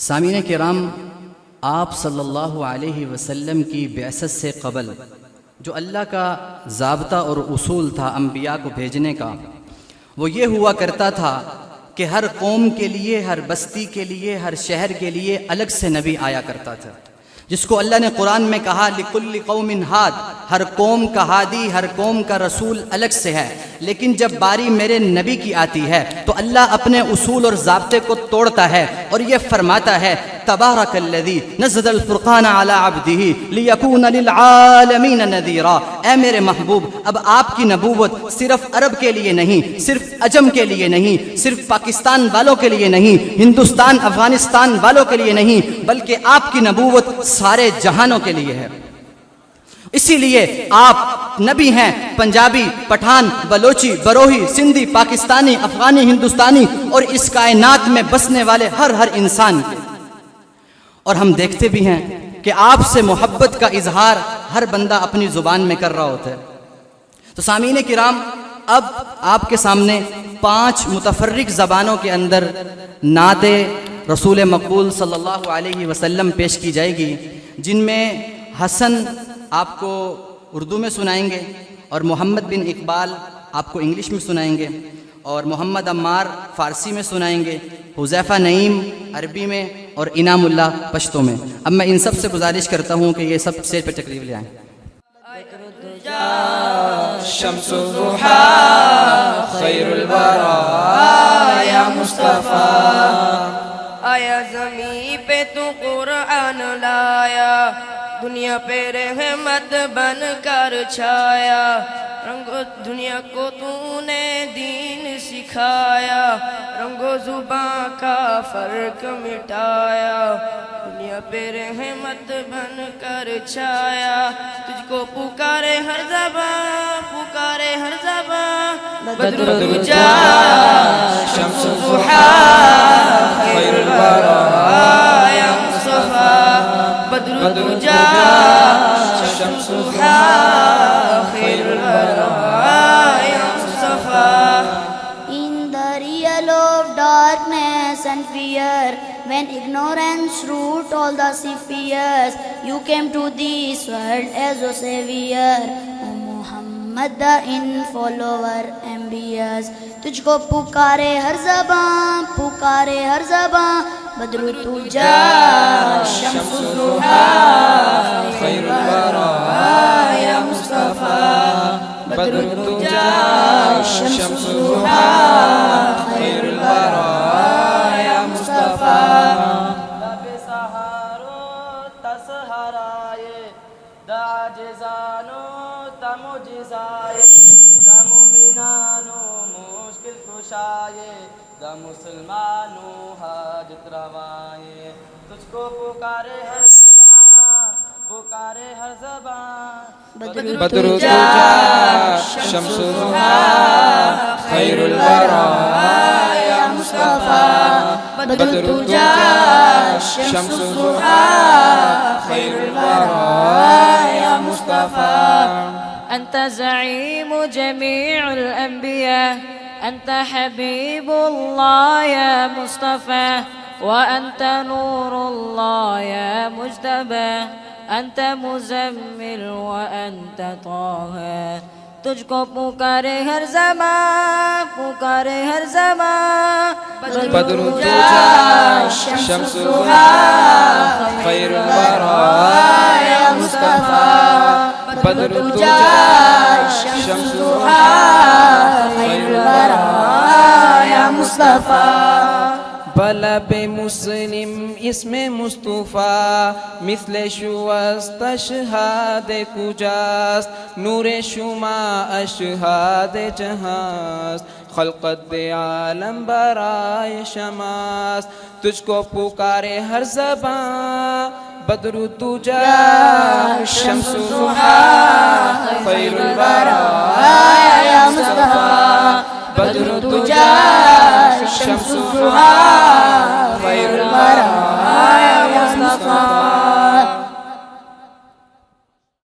سامعین کرام، آپ صلی اللہ علیہ وسلم کی بعثت سے قبل جو اللہ کا ضابطہ اور اصول تھا انبیاء کو بھیجنے کا، وہ یہ ہوا کرتا تھا کہ ہر قوم کے لیے، ہر بستی کے لیے، ہر شہر کے لیے الگ سے نبی آیا کرتا تھا، جس کو اللہ نے قرآن میں کہا لِكُلِّ قَوْمٍ ہاد، ہر قوم کا ہادی، ہر قوم کا رسول الگ سے ہے۔ لیکن جب باری میرے نبی کی آتی ہے تو اللہ اپنے اصول اور ضابطے کو توڑتا ہے اور یہ فرماتا ہے تبارک الذی نزل الفرقان علی عبدہ لیکون للعالمین نذیرا۔ اے میرے محبوب، اب آپ کی نبوت صرف عرب کے لیے نہیں، صرف عجم کے لیے نہیں، صرف پاکستان والوں کے لیے نہیں، ہندوستان افغانستان والوں کے لیے نہیں، بلکہ آپ کی نبوت سارے جہانوں کے لیے ہے۔ اسی لیے آپ نبی ہیں پنجابی، پٹھان، بلوچی، بروہی، سندھی، پاکستانی، افغانی، ہندوستانی اور اس کائنات میں بسنے والے ہر انسان کے۔ اور ہم دیکھتے بھی ہیں کہ آپ سے محبت کا اظہار ہر بندہ اپنی زبان میں کر رہا ہوتا ہے۔ تو سامعین کرام، اب آپ کے سامنے 5 متفرق زبانوں کے اندر نعت رسول مقبول صلی اللہ علیہ وسلم پیش کی جائے گی، جن میں حسن آپ کو اردو میں سنائیں گے، اور محمد بن اقبال آپ کو انگلش میں سنائیں گے، اور محمد عمار فارسی میں سنائیں گے، حذیفہ نعیم عربی میں، اور انعام اللہ پشتو میں۔ اب میں ان سب سے گزارش کرتا ہوں کہ یہ سب اسٹیج پہ تقریب لے آئیں۔ شمس الضحا خیر الورا یا مصطفیٰ، آیا زمین پہ تو قرآن لایا، دنیا پہ رحمت بن کر چھایا، رنگو دنیا کو تو نے دین سکھایا، رنگو زباں کا فرق مٹایا، دنیا پہ رحمت بن کر چھایا، تجھ کو پکارے ہر زباں، پکارے ہر زباں، بدر الدجا شمس الضحا خیر الورا یا مصطفیٰ، بدر الدجا شمس الضحا خیر الورا یا مصطفیٰ۔ In the real of darkness and fear, when ignorance ruled all the spheres, you came to this world as a savior, O Muhammad the in-follower ambitious. تجھ کو پکارے ہر زباں، پکارے ہر زباں، بدر الدجا شمس الضحا خیر الورا یا مصطفیٰ، بدر الدجا شمس الضحا خیر الورا یا مصطفیٰ، لب سہارو تسہرائے، دا عاجزانو تا معجزائے، دا مومنانو مشکل کشائے، دا مسلمانو حاجت روائے، تجھ کو پکارے ہر زبان، پکارے ہر زبان، بدر الدجا شمس الضحا خیر الورا یا مصطفیٰ، بدر الدجا شمس الضحا خیر الورا یا مصطفیٰ، أنت زعيم جميع الأنبياء، أنت حبيب الله يا مصطفى، وأنت نور الله يا مجتبى، أنت مزمل وأنت طه، تجھ کو پکارے ہر زمان، پکارے ہر زمان، بدر الدجا شمس الضحا خیر الورا یا مصطفیٰ، بدر الدجا شمس الضحا خیر الورا یا مصطفیٰ، بلب مسلم اسم مصطفیٰ، مثل شوست اشہاد کجاست، نور شما اشہاد جہاست، خلقت عالم برائے شماست، تجھ کو پکارے ہر زبان، بدر الدجا شمس الضحا خیر الورا یا مصطفیٰ، بدر الدجا شمس الضحا خیر الورا یا مصطفیٰ۔